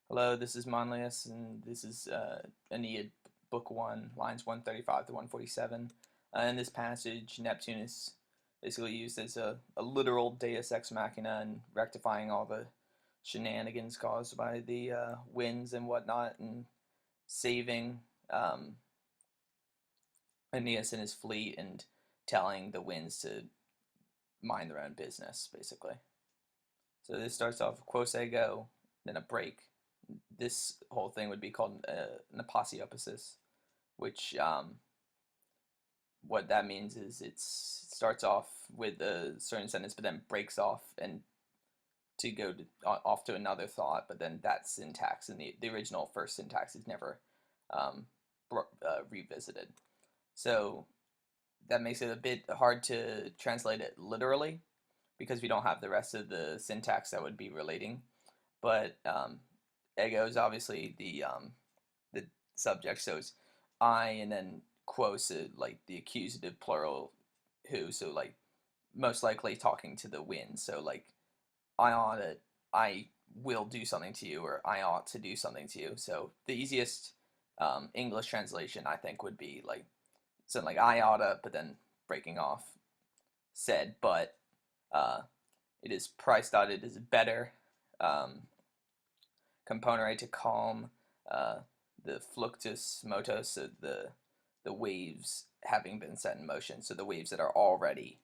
Hello, this is Manlius, and this is Aeneid, Book 1, lines 135 to 147. In this passage, Neptune is basically used as a literal deus ex machina and rectifying all the shenanigans caused by the winds and whatnot, and saving Aeneas and his fleet and telling the winds to mind their own business, basically. So this starts off Quos, then a break. This whole thing would be called an aposiopesis, which what that means is it starts off with a certain sentence, but then breaks off and to go off to another thought. But then that syntax and the original first syntax is never um, revisited. So that makes it a bit hard to translate it literally because we don't have the rest of the syntax that would be relating. But ego is obviously the subject, so it's I and then quos, like the accusative plural who, so like most likely talking to the wind. So like I ought to, I will do something to you, or I ought to do something to you. So the easiest English translation I think would be like something like I oughta, but then breaking off, said, but uh, it is priced out. It is better. Componere to calm the fluctus motus, so the waves having been set in motion. So the waves that are already,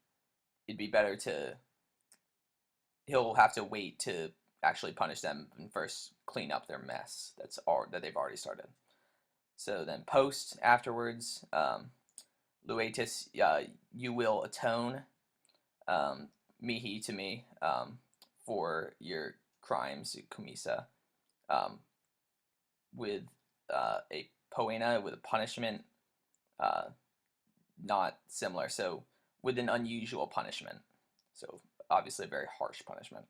it'd be better to, he'll have to wait to actually punish them and first clean up their mess that they've already started. So then post afterwards, Luatus, you will atone, mihi to me, for your crimes, kumisa, um, with a poena, with a punishment uh, not similar. So with an unusual punishment. So obviously a very harsh punishment.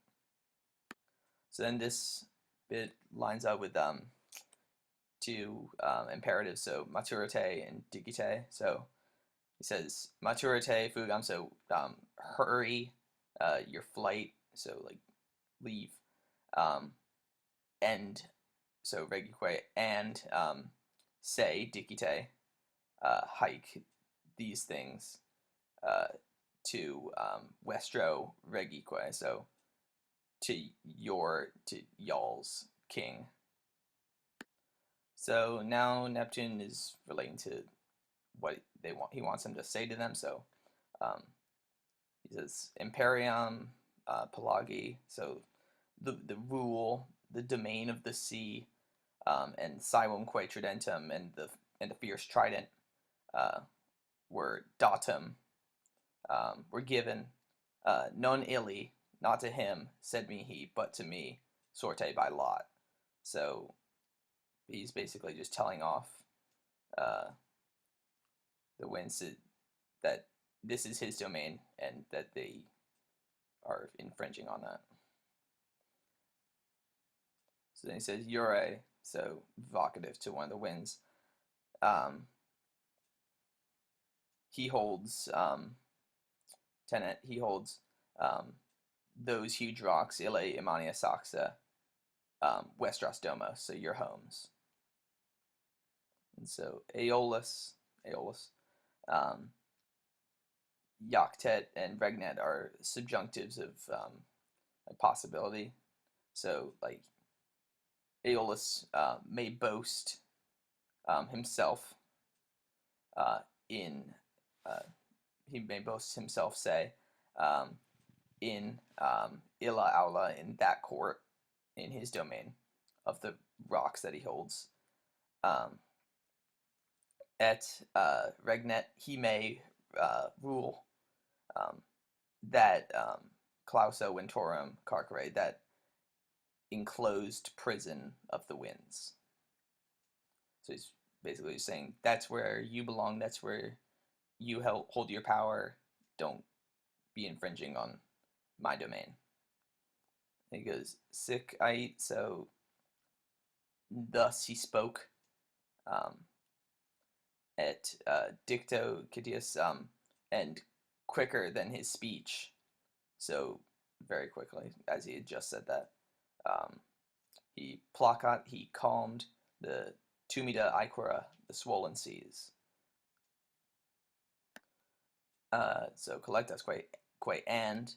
So then this bit lines up with two imperatives, so maturate and digite. So it says maturate fugam, so hurry your flight, so like leave. End, so regique, and say dicite, hike these things to Westro regique, so to y'all's king. So now Neptune is relating to what they want. He wants them to say to them. So um, he says imperium pelagi, so the rule, the domain of the sea, and simumque tridentum, and the fierce trident were datum, were given, non illi, not to him, said me he, but to me, sorte by lot. So he's basically just telling off uh, the winds that this is his domain and that they are infringing on that. So then he says Ure, so vocative to one of the winds. He holds tenet. He holds those huge rocks, Ille Imania Saxa, Westros Domo, so your homes. And so Aeolus, um, Yoctet, and Regnet are subjunctives of a possibility. So like Aeolus may boast himself in, he may boast himself, say, in Illa Aula, in that court, in his domain of the rocks that he holds. Et Regnet, he may rule that Clauso Ventorum Carcere, that enclosed prison of the winds. So he's basically saying that's where you belong, that's where you hold your power, don't be infringing on my domain. And he goes, sic ait, so thus he spoke, et dicto citius, and quicker than his speech, so very quickly, as he had just said that. He placat, he calmed the tumida aequora, the swollen seas. So collectasque, and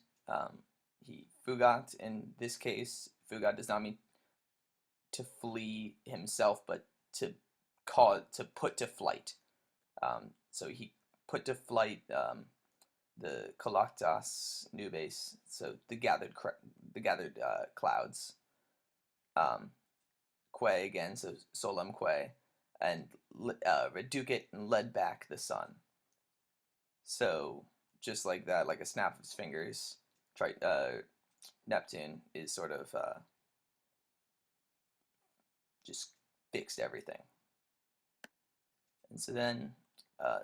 he fugat. In this case, fugat does not mean to flee himself, but to put to flight. So he put to flight the collectas nubes, so the gathered clouds. Que again, so solem que, and reducit and led back the sun. So just like that, like a snap of his fingers, Neptune is sort of just fixed everything. And so then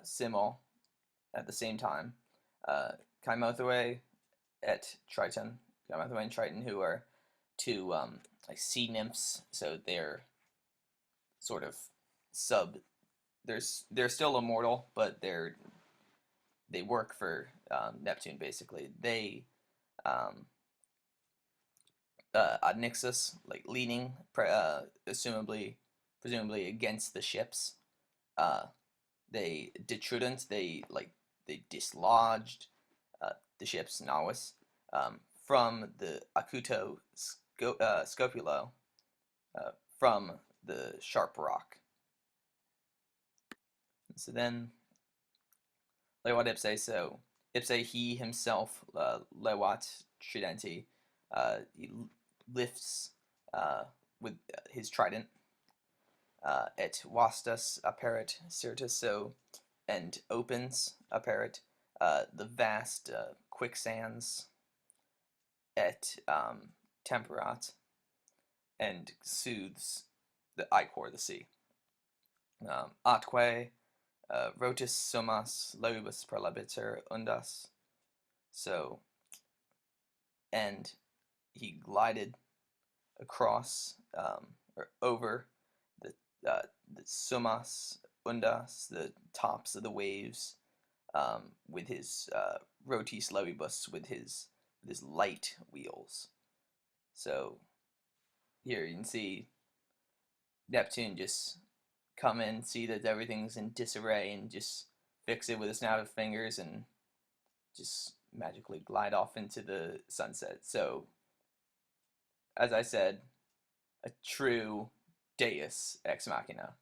simul at the same time, Cymothoe et Triton, Cymothoe and Triton, who are two like sea nymphs, so they're sort of they're still immortal, but they work for Neptune basically. They Nixus, like leaning, presumably against the ships. They detrudent, they dislodged the ships Nawis from the acuto scopulo, from the sharp rock. So then, lewat ipse, so ipse he himself, lewat tridenti, he lifts with his trident, et vastus apparet sirtus, so, and opens apparet the vast quicksands, et temperat, and soothes the ichor, the sea. Atque rotus sumas laubus prelabiter undas, so, and he glided across or over the sumas undas, the tops of the waves, with his rotis laubus, with his light wheels. So here you can see Neptune just come in, see that everything's in disarray, and just fix it with a snap of fingers and just magically glide off into the sunset. So, as I said, a true deus ex machina.